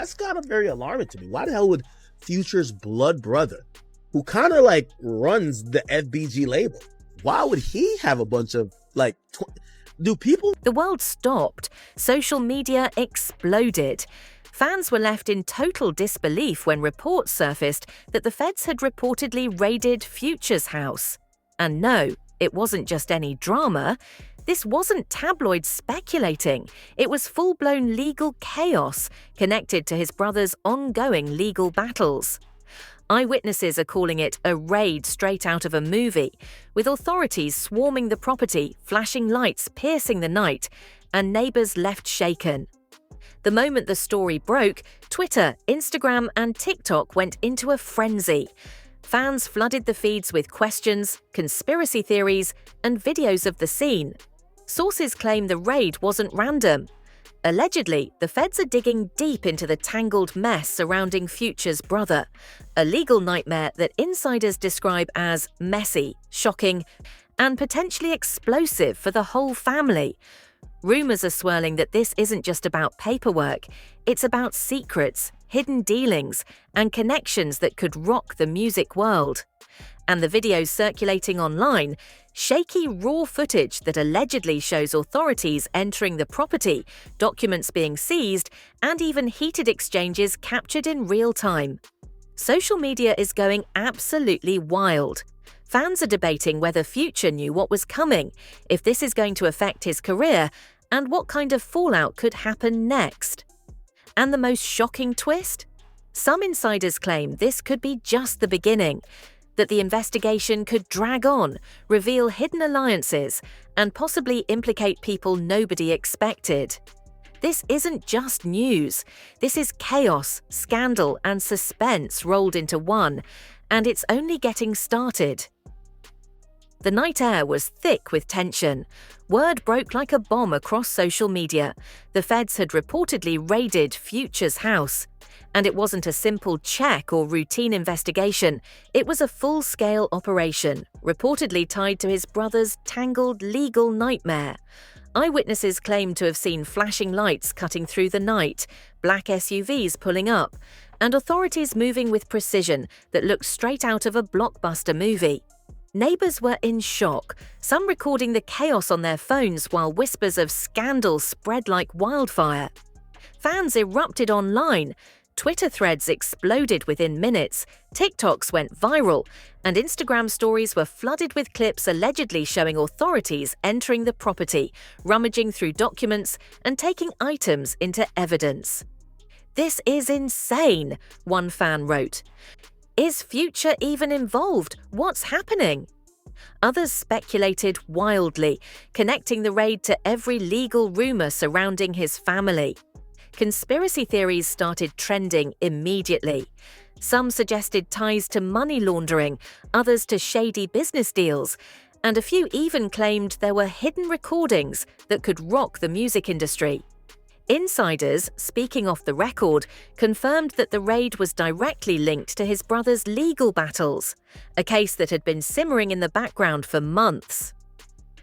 that's kind of very alarming to me. Why the hell would Future's blood brother, who kind of like runs the FBG label, why would he have a bunch of like, do people? The world stopped. Social media exploded. Fans were left in total disbelief when reports surfaced that the feds had reportedly raided Future's house. And no, it wasn't just any drama. This wasn't tabloids speculating. It was full-blown legal chaos connected to his brother's ongoing legal battles. Eyewitnesses are calling it a raid straight out of a movie, with authorities swarming the property, flashing lights piercing the night, and neighbors left shaken. The moment the story broke, Twitter, Instagram, and TikTok went into a frenzy. Fans flooded the feeds with questions, conspiracy theories, and videos of the scene. Sources claim the raid wasn't random. Allegedly, the feds are digging deep into the tangled mess surrounding Future's brother, a legal nightmare that insiders describe as messy, shocking, and potentially explosive for the whole family. Rumors are swirling that this isn't just about paperwork, it's about secrets, hidden dealings, and connections that could rock the music world. And the videos circulating online, shaky raw footage that allegedly shows authorities entering the property, documents being seized, and even heated exchanges captured in real time. Social media is going absolutely wild. Fans are debating whether Future knew what was coming, if this is going to affect his career, and what kind of fallout could happen next. And the most shocking twist? Some insiders claim this could be just the beginning, that the investigation could drag on, reveal hidden alliances, and possibly implicate people nobody expected. This isn't just news. This is chaos, scandal, and suspense rolled into one, and it's only getting started. The night air was thick with tension. Word broke like a bomb across social media. The feds had reportedly raided Future's house. And it wasn't a simple check or routine investigation. It was a full-scale operation, reportedly tied to his brother's tangled legal nightmare. Eyewitnesses claimed to have seen flashing lights cutting through the night, black SUVs pulling up, and authorities moving with precision that looked straight out of a blockbuster movie. Neighbors were in shock, some recording the chaos on their phones while whispers of scandal spread like wildfire. Fans erupted online. Twitter threads exploded within minutes, TikToks went viral, and Instagram stories were flooded with clips allegedly showing authorities entering the property, rummaging through documents, and taking items into evidence. "This is insane," one fan wrote. "Is Future even involved? What's happening?" Others speculated wildly, connecting the raid to every legal rumor surrounding his family. Conspiracy theories started trending immediately. Some suggested ties to money laundering, others to shady business deals, and a few even claimed there were hidden recordings that could rock the music industry. Insiders, speaking off the record, confirmed that the raid was directly linked to his brother's legal battles, a case that had been simmering in the background for months.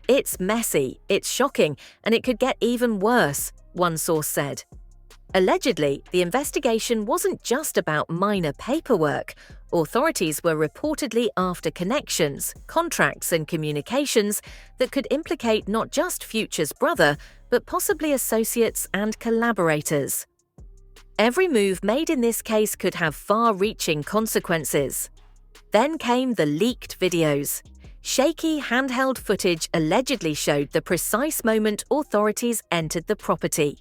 "It's messy, it's shocking, and it could get even worse," one source said. Allegedly, the investigation wasn't just about minor paperwork. Authorities were reportedly after connections, contracts, and communications that could implicate not just Future's brother, but possibly associates and collaborators. Every move made in this case could have far-reaching consequences. Then came the leaked videos. Shaky handheld footage allegedly showed the precise moment authorities entered the property.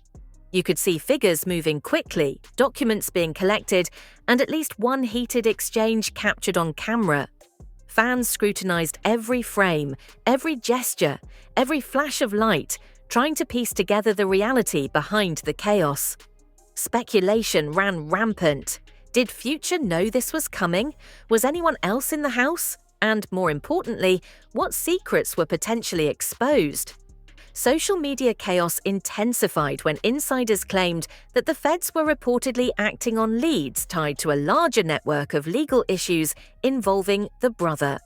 You could see figures moving quickly, documents being collected, and at least one heated exchange captured on camera. Fans scrutinized every frame, every gesture, every flash of light, trying to piece together the reality behind the chaos. Speculation ran rampant. Did Future know this was coming? Was anyone else in the house? And more importantly, what secrets were potentially exposed? Social media chaos intensified when insiders claimed that the feds were reportedly acting on leads tied to a larger network of legal issues involving the brother.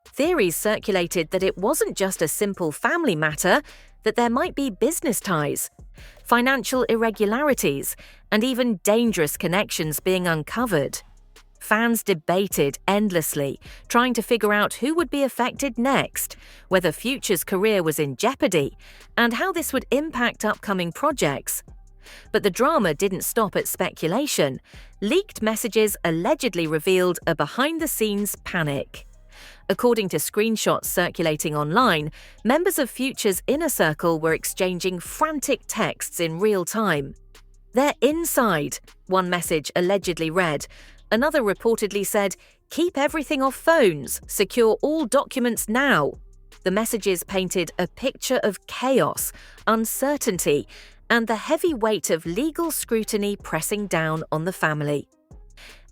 Theories circulated that it wasn't just a simple family matter, that there might be business ties, financial irregularities, and even dangerous connections being uncovered. Fans debated endlessly, trying to figure out who would be affected next, whether Future's career was in jeopardy, and how this would impact upcoming projects. But the drama didn't stop at speculation. Leaked messages allegedly revealed a behind-the-scenes panic. According to screenshots circulating online, members of Future's inner circle were exchanging frantic texts in real time. "They're inside," one message allegedly read. Another reportedly said, "Keep everything off phones, secure all documents now." The messages painted a picture of chaos, uncertainty, and the heavy weight of legal scrutiny pressing down on the family.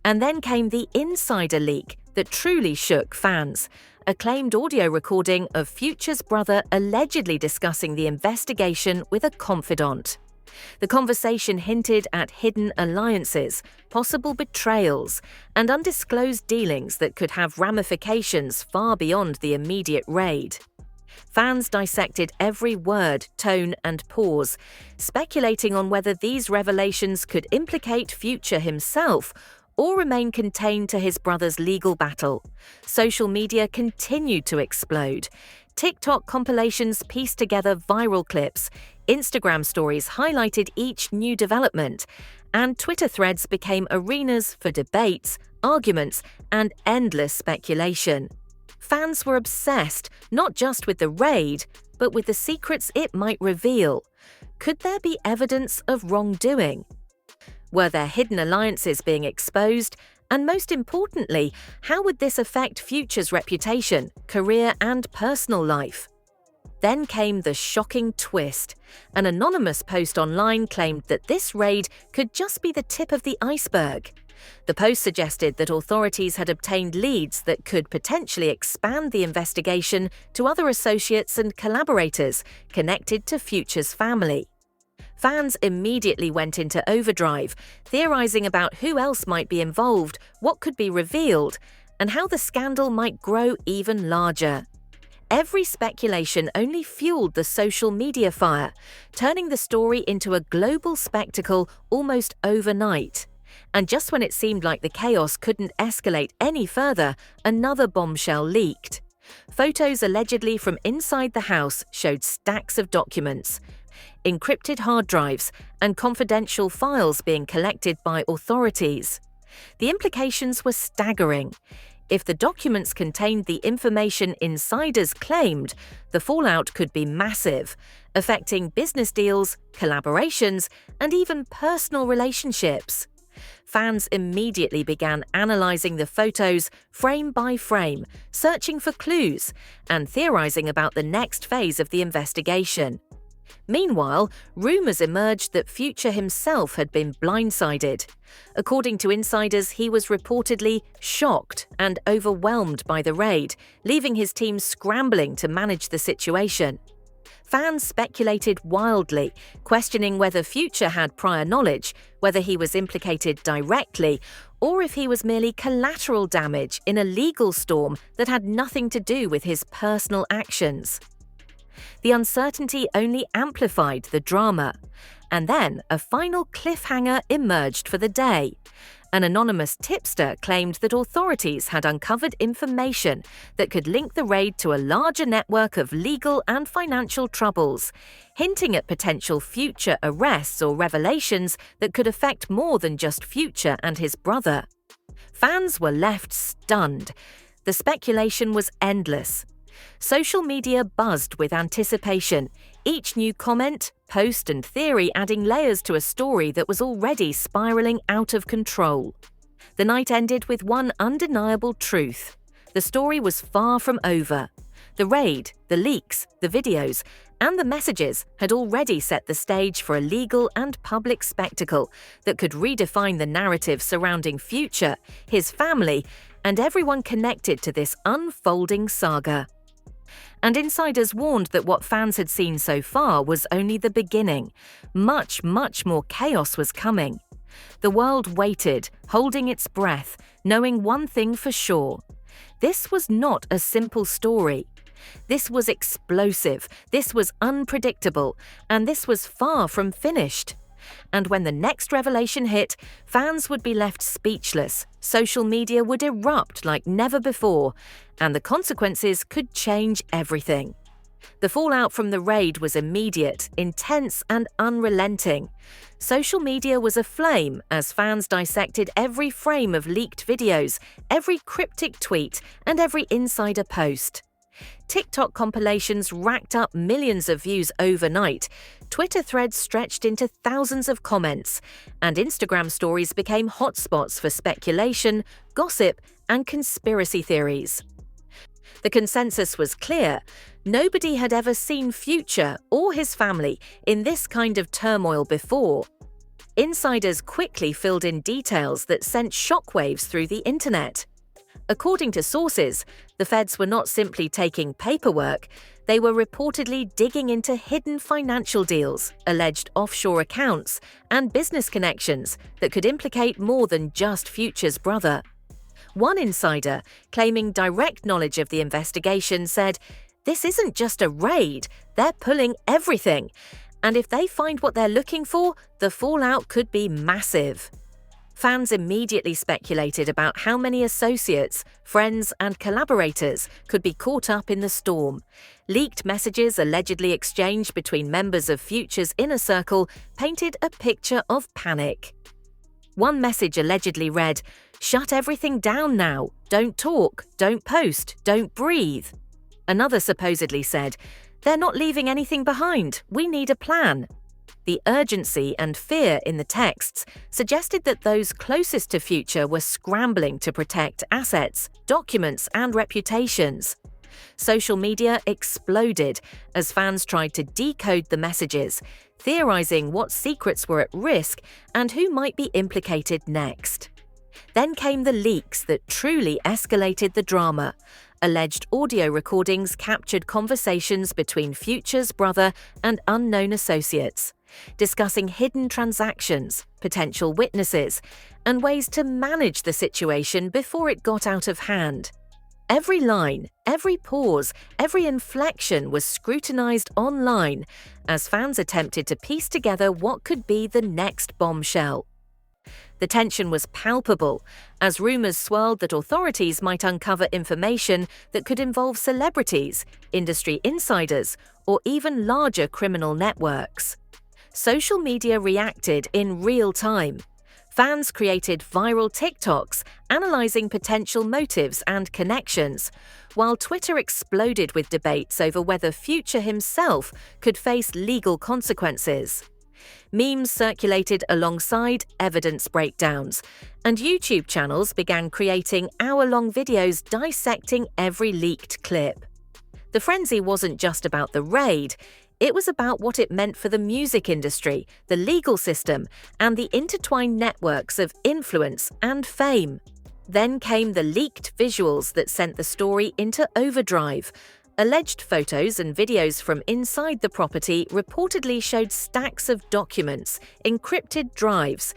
And then came the insider leak that truly shook fans, a claimed audio recording of Future's brother allegedly discussing the investigation with a confidant. The conversation hinted at hidden alliances, possible betrayals, and undisclosed dealings that could have ramifications far beyond the immediate raid. Fans dissected every word, tone, and pause, speculating on whether these revelations could implicate Future himself or remain contained to his brother's legal battle. Social media continued to explode. TikTok compilations pieced together viral clips, Instagram stories highlighted each new development, and Twitter threads became arenas for debates, arguments, and endless speculation. Fans were obsessed not just with the raid, but with the secrets it might reveal. Could there be evidence of wrongdoing? Were there hidden alliances being exposed? And most importantly, how would this affect Future's reputation, career, and personal life? Then came the shocking twist. An anonymous post online claimed that this raid could just be the tip of the iceberg. The post suggested that authorities had obtained leads that could potentially expand the investigation to other associates and collaborators connected to Future's family. Fans immediately went into overdrive, theorizing about who else might be involved, what could be revealed, and how the scandal might grow even larger. Every speculation only fueled the social media fire, turning the story into a global spectacle almost overnight. And just when it seemed like the chaos couldn't escalate any further, another bombshell leaked. Photos allegedly from inside the house showed stacks of documents, encrypted hard drives, and confidential files being collected by authorities. The implications were staggering. If the documents contained the information insiders claimed, the fallout could be massive, affecting business deals, collaborations, and even personal relationships. Fans immediately began analyzing the photos frame by frame, searching for clues, and theorizing about the next phase of the investigation. Meanwhile, rumors emerged that Future himself had been blindsided. According to insiders, he was reportedly shocked and overwhelmed by the raid, leaving his team scrambling to manage the situation. Fans speculated wildly, questioning whether Future had prior knowledge, whether he was implicated directly, or if he was merely collateral damage in a legal storm that had nothing to do with his personal actions. The uncertainty only amplified the drama. And then a final cliffhanger emerged for the day. An anonymous tipster claimed that authorities had uncovered information that could link the raid to a larger network of legal and financial troubles, hinting at potential future arrests or revelations that could affect more than just Future and his brother. Fans were left stunned. The speculation was endless. Social media buzzed with anticipation, each new comment, post, and theory adding layers to a story that was already spiraling out of control. The night ended with one undeniable truth. The story was far from over. The raid, the leaks, the videos, and the messages had already set the stage for a legal and public spectacle that could redefine the narrative surrounding Future, his family, and everyone connected to this unfolding saga. And insiders warned that what fans had seen so far was only the beginning. Much, much more chaos was coming. The world waited, holding its breath, knowing one thing for sure. This was not a simple story. This was explosive, this was unpredictable, and this was far from finished. And when the next revelation hit, fans would be left speechless, social media would erupt like never before, and the consequences could change everything. The fallout from the raid was immediate, intense, and unrelenting. Social media was aflame as fans dissected every frame of leaked videos, every cryptic tweet, and every insider post. TikTok compilations racked up millions of views overnight, Twitter threads stretched into thousands of comments, and Instagram stories became hotspots for speculation, gossip, and conspiracy theories. The consensus was clear. Nobody had ever seen Future or his family in this kind of turmoil before. Insiders quickly filled in details that sent shockwaves through the internet. According to sources, the feds were not simply taking paperwork, they were reportedly digging into hidden financial deals, alleged offshore accounts, and business connections that could implicate more than just Future's brother. One insider, claiming direct knowledge of the investigation, said, "This isn't just a raid, they're pulling everything. And if they find what they're looking for, the fallout could be massive." Fans immediately speculated about how many associates, friends, and collaborators could be caught up in the storm. Leaked messages allegedly exchanged between members of Future's inner circle painted a picture of panic. One message allegedly read, "Shut everything down now. Don't talk, don't post, don't breathe." Another supposedly said, "They're not leaving anything behind. We need a plan." The urgency and fear in the texts suggested that those closest to Future were scrambling to protect assets, documents, and reputations. Social media exploded as fans tried to decode the messages, theorizing what secrets were at risk and who might be implicated next. Then came the leaks that truly escalated the drama. Alleged audio recordings captured conversations between Future's brother and unknown associates, discussing hidden transactions, potential witnesses, and ways to manage the situation before it got out of hand. Every line, every pause, every inflection was scrutinized online as fans attempted to piece together what could be the next bombshell. The tension was palpable as rumors swirled that authorities might uncover information that could involve celebrities, industry insiders, or even larger criminal networks. Social media reacted in real time. Fans created viral TikToks analyzing potential motives and connections, while Twitter exploded with debates over whether Future himself could face legal consequences. Memes circulated alongside evidence breakdowns, and YouTube channels began creating hour-long videos dissecting every leaked clip. The frenzy wasn't just about the raid, it was about what it meant for the music industry, the legal system, and the intertwined networks of influence and fame. Then came the leaked visuals that sent the story into overdrive. Alleged photos and videos from inside the property reportedly showed stacks of documents, encrypted drives,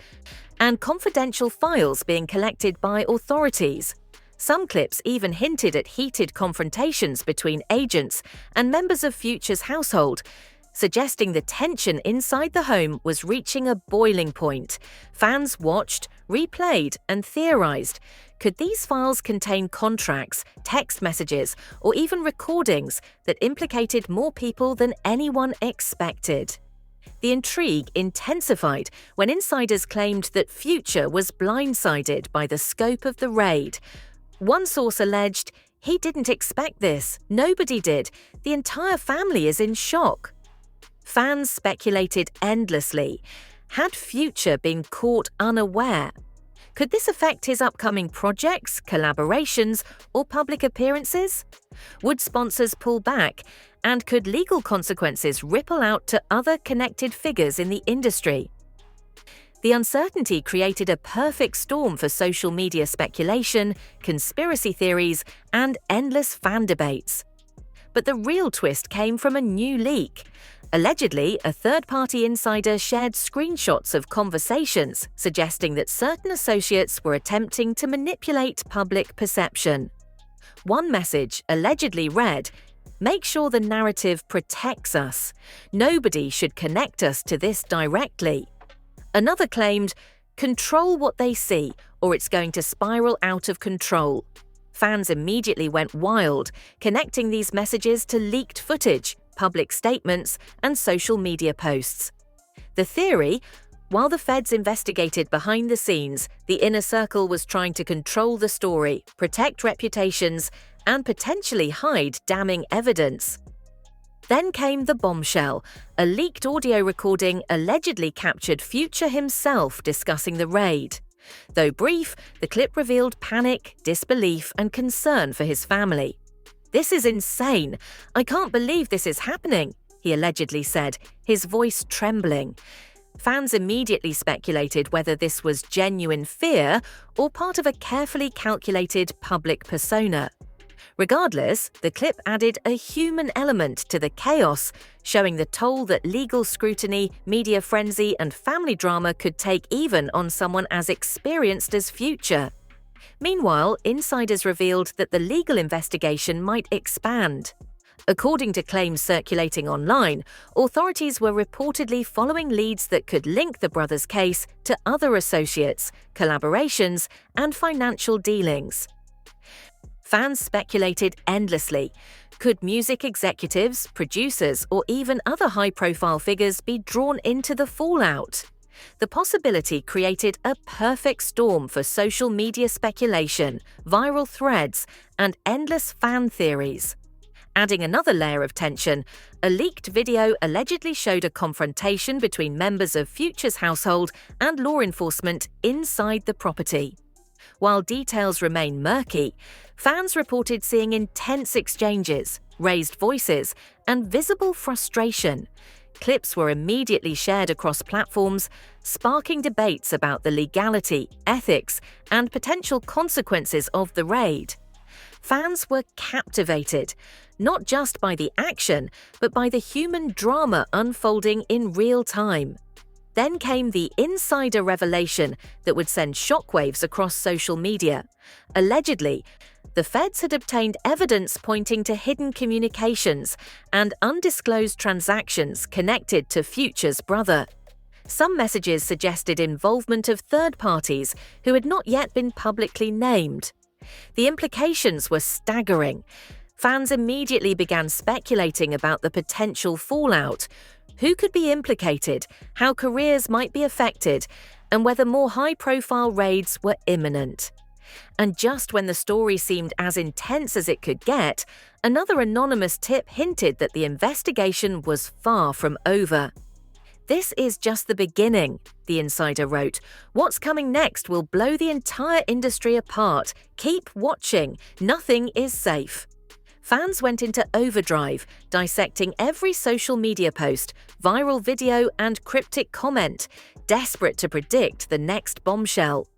and confidential files being collected by authorities. Some clips even hinted at heated confrontations between agents and members of Future's household, suggesting the tension inside the home was reaching a boiling point. Fans watched, replayed, and theorized. Could these files contain contracts, text messages, or even recordings that implicated more people than anyone expected? The intrigue intensified when insiders claimed that Future was blindsided by the scope of the raid. One source alleged, "He didn't expect this. Nobody did. The entire family is in shock." Fans speculated endlessly. Had Future been caught unaware? Could this affect his upcoming projects, collaborations, or public appearances? Would sponsors pull back? And could legal consequences ripple out to other connected figures in the industry? The uncertainty created a perfect storm for social media speculation, conspiracy theories, and endless fan debates. But the real twist came from a new leak. Allegedly, a third-party insider shared screenshots of conversations suggesting that certain associates were attempting to manipulate public perception. One message allegedly read, "Make sure the narrative protects us. Nobody should connect us to this directly." Another claimed, "Control what they see, or it's going to spiral out of control." Fans immediately went wild, connecting these messages to leaked footage, public statements, and social media posts. The theory: while the feds investigated behind the scenes, the inner circle was trying to control the story, protect reputations, and potentially hide damning evidence. Then came the bombshell. A leaked audio recording allegedly captured Future himself discussing the raid. Though brief, the clip revealed panic, disbelief, and concern for his family. "This is insane. I can't believe this is happening," he allegedly said, his voice trembling. Fans immediately speculated whether this was genuine fear or part of a carefully calculated public persona. Regardless, the clip added a human element to the chaos, showing the toll that legal scrutiny, media frenzy, and family drama could take even on someone as experienced as Future. Meanwhile, insiders revealed that the legal investigation might expand. According to claims circulating online, authorities were reportedly following leads that could link the brothers' case to other associates, collaborations, and financial dealings. Fans speculated endlessly. Could music executives, producers, or even other high-profile figures be drawn into the fallout? The possibility created a perfect storm for social media speculation, viral threads, and endless fan theories. Adding another layer of tension, a leaked video allegedly showed a confrontation between members of Future's household and law enforcement inside the property. While details remain murky, fans reported seeing intense exchanges, raised voices, and visible frustration. Clips were immediately shared across platforms, sparking debates about the legality, ethics, and potential consequences of the raid. Fans were captivated, not just by the action, but by the human drama unfolding in real time. Then came the insider revelation that would send shockwaves across social media. Allegedly, the feds had obtained evidence pointing to hidden communications and undisclosed transactions connected to Future's brother. Some messages suggested involvement of third parties who had not yet been publicly named. The implications were staggering. Fans immediately began speculating about the potential fallout. Who could be implicated, how careers might be affected, and whether more high-profile raids were imminent. And just when the story seemed as intense as it could get, another anonymous tip hinted that the investigation was far from over. "This is just the beginning," the insider wrote. "What's coming next will blow the entire industry apart. Keep watching. Nothing is safe." Fans went into overdrive, dissecting every social media post, viral video, and cryptic comment, desperate to predict the next bombshell.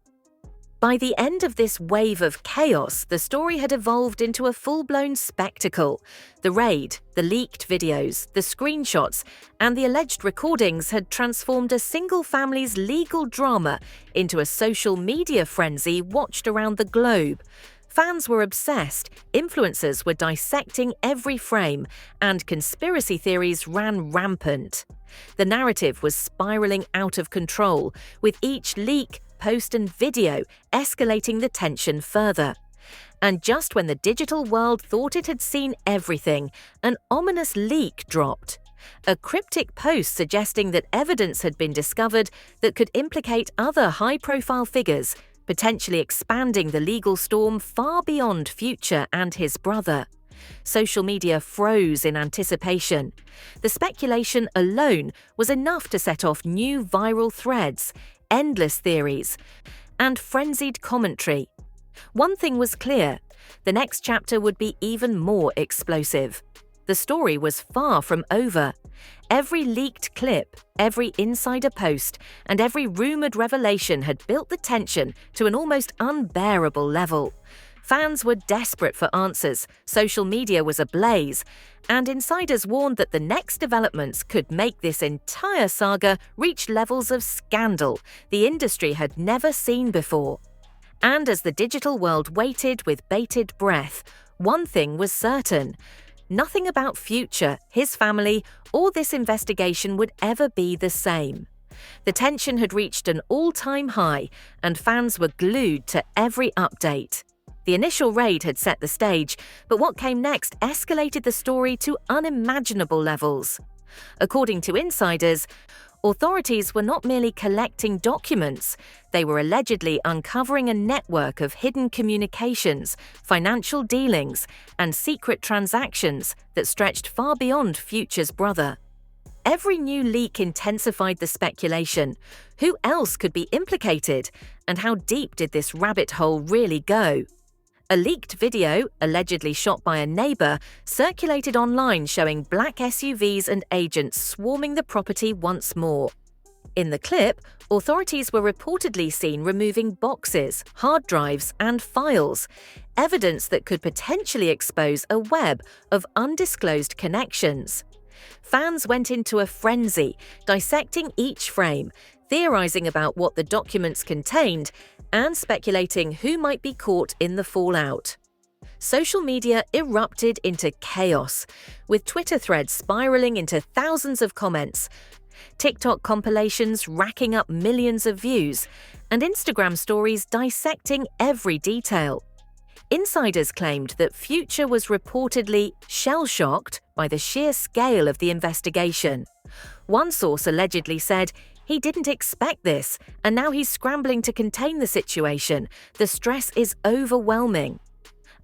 By the end of this wave of chaos, the story had evolved into a full-blown spectacle. The raid, the leaked videos, the screenshots, and the alleged recordings had transformed a single family's legal drama into a social media frenzy watched around the globe. Fans were obsessed, influencers were dissecting every frame, and conspiracy theories ran rampant. The narrative was spiraling out of control, with each leak, post, and video escalating the tension further. And just when the digital world thought it had seen everything, an ominous leak dropped. A cryptic post suggesting that evidence had been discovered that could implicate other high-profile figures, potentially expanding the legal storm far beyond Future and his brother. Social media froze in anticipation. The speculation alone was enough to set off new viral threads, endless theories, and frenzied commentary. One thing was clear: the next chapter would be even more explosive. The story was far from over. Every leaked clip, every insider post, and every rumored revelation had built the tension to an almost unbearable level. Fans were desperate for answers, social media was ablaze, and insiders warned that the next developments could make this entire saga reach levels of scandal the industry had never seen before. And as the digital world waited with bated breath, one thing was certain: nothing about Future, his family, or this investigation would ever be the same. The tension had reached an all-time high, and fans were glued to every update. The initial raid had set the stage, but what came next escalated the story to unimaginable levels. According to insiders, authorities were not merely collecting documents, they were allegedly uncovering a network of hidden communications, financial dealings, and secret transactions that stretched far beyond Future's brother. Every new leak intensified the speculation. Who else could be implicated? And how deep did this rabbit hole really go? A leaked video, allegedly shot by a neighbor, circulated online showing black SUVs and agents swarming the property once more. In the clip, authorities were reportedly seen removing boxes, hard drives, and files, evidence that could potentially expose a web of undisclosed connections. Fans went into a frenzy, dissecting each frame, theorizing about what the documents contained, and speculating who might be caught in the fallout. Social media erupted into chaos, with Twitter threads spiraling into thousands of comments, TikTok compilations racking up millions of views, and Instagram stories dissecting every detail. Insiders claimed that Future was reportedly shell-shocked by the sheer scale of the investigation. One source allegedly said, "He didn't expect this, and now he's scrambling to contain the situation. The stress is overwhelming."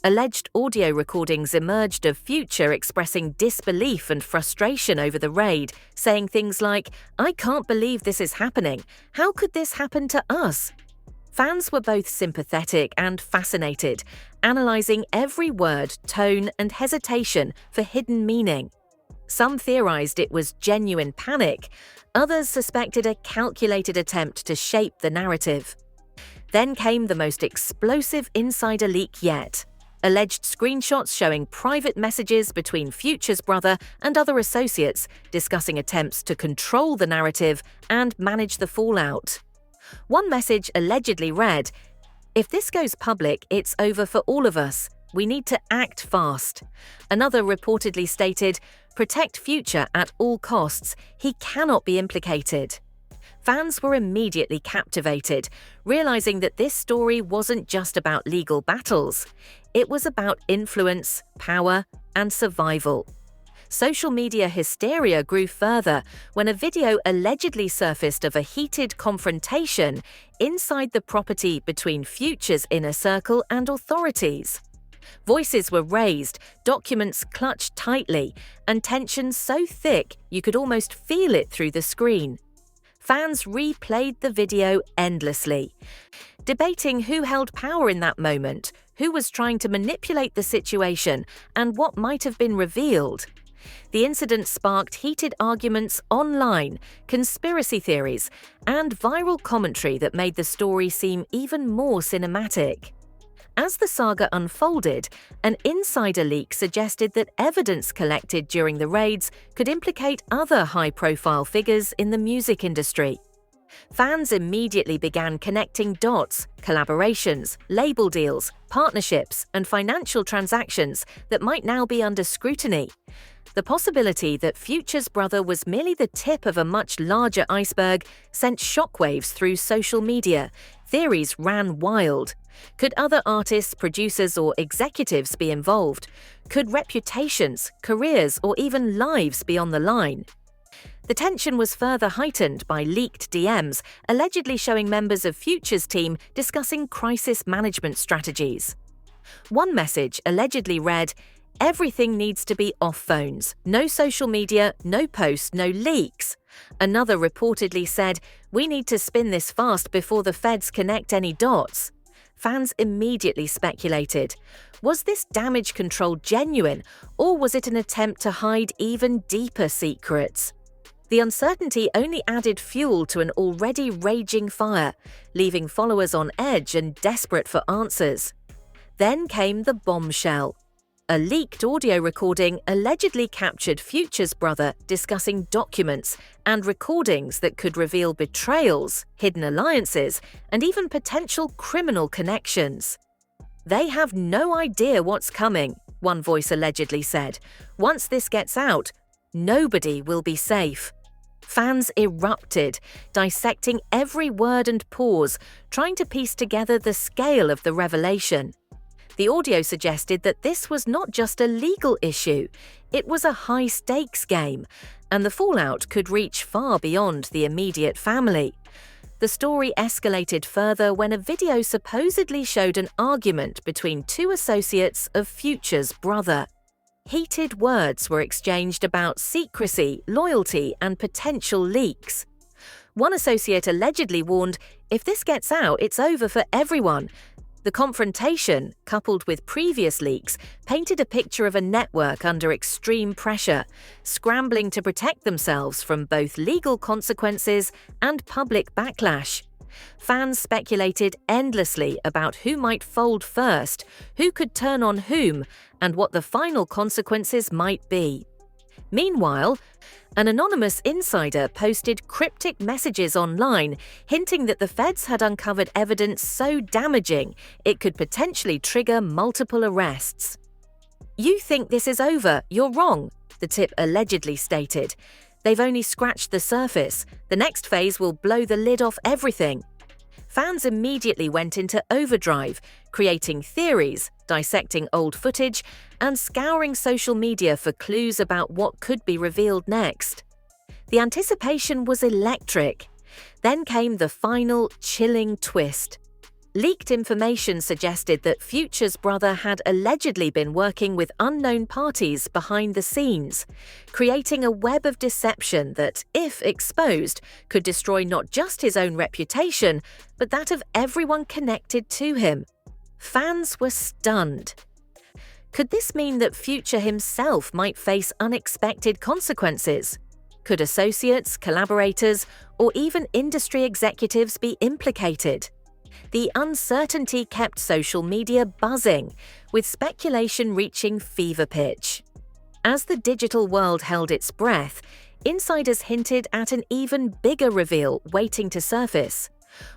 Alleged audio recordings emerged of Future expressing disbelief and frustration over the raid, saying things like, "I can't believe this is happening. How could this happen to us?" Fans were both sympathetic and fascinated, analysing every word, tone, and hesitation for hidden meaning. Some theorized it was genuine panic, others suspected a calculated attempt to shape the narrative. Then came the most explosive insider leak yet. Alleged screenshots showing private messages between Future's brother and other associates discussing attempts to control the narrative and manage the fallout. One message allegedly read, "If this goes public, it's over for all of us. We need to act fast." Another reportedly stated, "Protect Future at all costs. He cannot be implicated." Fans were immediately captivated, realizing that this story wasn't just about legal battles. It was about influence, power, and survival. Social media hysteria grew further when a video allegedly surfaced of a heated confrontation inside the property between Future's inner circle and authorities. Voices were raised, documents clutched tightly, and tension so thick you could almost feel it through the screen. Fans replayed the video endlessly, debating who held power in that moment, who was trying to manipulate the situation, and what might have been revealed. The incident sparked heated arguments online, conspiracy theories, and viral commentary that made the story seem even more cinematic. As the saga unfolded, an insider leak suggested that evidence collected during the raids could implicate other high-profile figures in the music industry. Fans immediately began connecting dots, collaborations, label deals, partnerships, and financial transactions that might now be under scrutiny. The possibility that Future's brother was merely the tip of a much larger iceberg sent shockwaves through social media. Theories ran wild. Could other artists, producers, or executives be involved? Could reputations, careers, or even lives be on the line? The tension was further heightened by leaked DMs, allegedly showing members of Future's team discussing crisis management strategies. One message allegedly read, "Everything needs to be off phones. No social media, no posts, no leaks." Another reportedly said, "We need to spin this fast before the feds connect any dots." Fans immediately speculated. Was this damage control genuine, or was it an attempt to hide even deeper secrets? The uncertainty only added fuel to an already raging fire, leaving followers on edge and desperate for answers. Then came the bombshell. A leaked audio recording allegedly captured Future's brother discussing documents and recordings that could reveal betrayals, hidden alliances, and even potential criminal connections. "They have no idea what's coming," one voice allegedly said. "Once this gets out, nobody will be safe." Fans erupted, dissecting every word and pause, trying to piece together the scale of the revelation. The audio suggested that this was not just a legal issue, it was a high-stakes game, and the fallout could reach far beyond the immediate family. The story escalated further when a video supposedly showed an argument between two associates of Future's brother. Heated words were exchanged about secrecy, loyalty, and potential leaks. One associate allegedly warned, "If this gets out, it's over for everyone." The confrontation, coupled with previous leaks, painted a picture of a network under extreme pressure, scrambling to protect themselves from both legal consequences and public backlash. Fans speculated endlessly about who might fold first, who could turn on whom, and what the final consequences might be. Meanwhile, an anonymous insider posted cryptic messages online hinting that the feds had uncovered evidence so damaging it could potentially trigger multiple arrests. "You think this is over, you're wrong," the tip allegedly stated. "They've only scratched the surface. The next phase will blow the lid off everything." Fans immediately went into overdrive, creating theories, dissecting old footage, and scouring social media for clues about what could be revealed next. The anticipation was electric. Then came the final, chilling twist. Leaked information suggested that Future's brother had allegedly been working with unknown parties behind the scenes, creating a web of deception that, if exposed, could destroy not just his own reputation, but that of everyone connected to him. Fans were stunned. Could this mean that Future himself might face unexpected consequences? Could associates, collaborators, or even industry executives be implicated? The uncertainty kept social media buzzing, with speculation reaching fever pitch. As the digital world held its breath, insiders hinted at an even bigger reveal waiting to surface,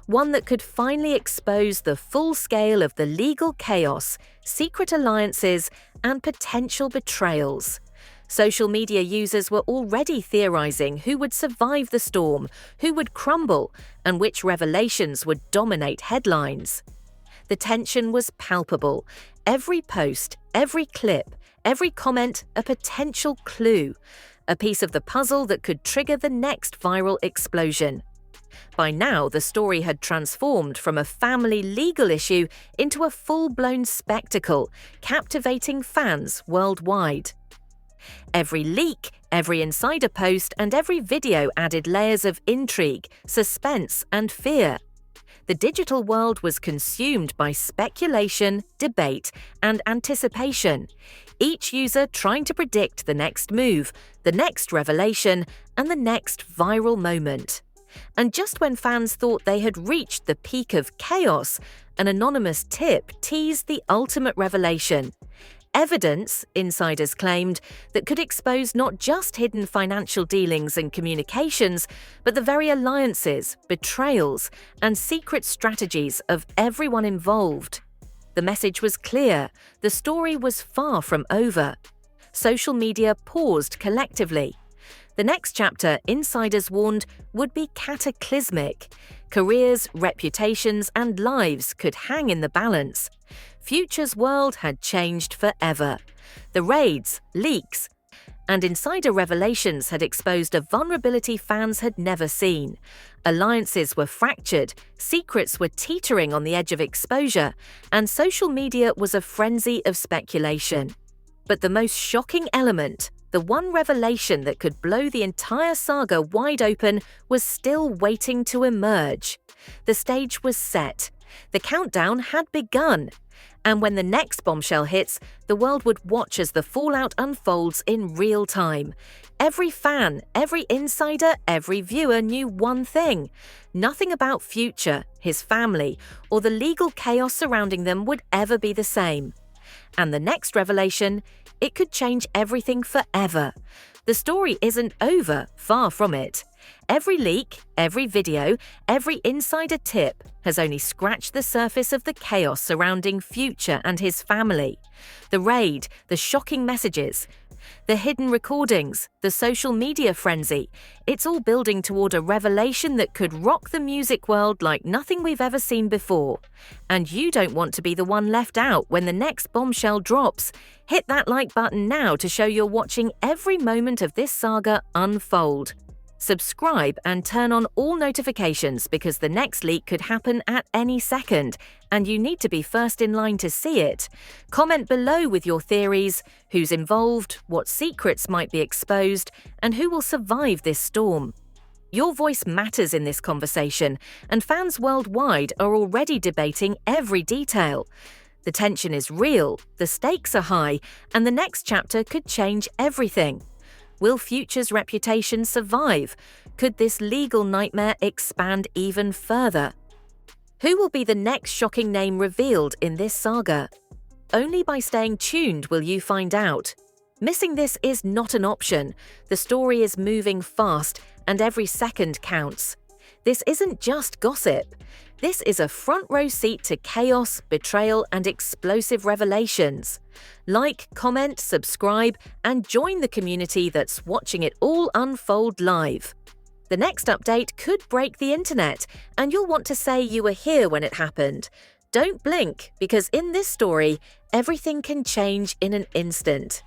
one that could finally expose the full scale of the legal chaos, secret alliances, and potential betrayals. Social media users were already theorizing who would survive the storm, who would crumble, and which revelations would dominate headlines. The tension was palpable. Every post, every clip, every comment a potential clue, a piece of the puzzle that could trigger the next viral explosion. By now, the story had transformed from a family legal issue into a full-blown spectacle, captivating fans worldwide. Every leak, every insider post, and every video added layers of intrigue, suspense, and fear. The digital world was consumed by speculation, debate, and anticipation, each user trying to predict the next move, the next revelation, and the next viral moment. And just when fans thought they had reached the peak of chaos, an anonymous tip teased the ultimate revelation. Evidence, insiders claimed, that could expose not just hidden financial dealings and communications, but the very alliances, betrayals, and secret strategies of everyone involved. The message was clear. The story was far from over. Social media paused collectively. The next chapter, insiders warned, would be cataclysmic. Careers, reputations, and lives could hang in the balance. Future's world had changed forever. The raids, leaks, and insider revelations had exposed a vulnerability fans had never seen. Alliances were fractured, secrets were teetering on the edge of exposure, and social media was a frenzy of speculation. But the most shocking element, the one revelation that could blow the entire saga wide open, was still waiting to emerge. The stage was set. The countdown had begun. And when the next bombshell hits, the world would watch as the fallout unfolds in real time. Every fan, every insider, every viewer knew one thing. Nothing about Future, his family, or the legal chaos surrounding them would ever be the same. And the next revelation, it could change everything forever. The story isn't over, far from it. Every leak, every video, every insider tip has only scratched the surface of the chaos surrounding Future and his family. The raid, the shocking messages, The hidden recordings, the social media frenzy, it's all building toward a revelation that could rock the music world like nothing we've ever seen before. And you don't want to be the one left out when the next bombshell drops. Hit that like button now to show you're watching every moment of this saga unfold. Subscribe and turn on all notifications because the next leak could happen at any second, and you need to be first in line to see it. Comment below with your theories, who's involved, what secrets might be exposed, and who will survive this storm. Your voice matters in this conversation, and fans worldwide are already debating every detail. The tension is real, the stakes are high, and the next chapter could change everything. Will Future's reputation survive? Could this legal nightmare expand even further? Who will be the next shocking name revealed in this saga? Only by staying tuned will you find out. Missing this is not an option. The story is moving fast, and every second counts. This isn't just gossip. This is a front row seat to chaos, betrayal, and explosive revelations. Like, comment, subscribe, and join the community that's watching it all unfold live. The next update could break the internet, and you'll want to say you were here when it happened. Don't blink, because in this story, everything can change in an instant.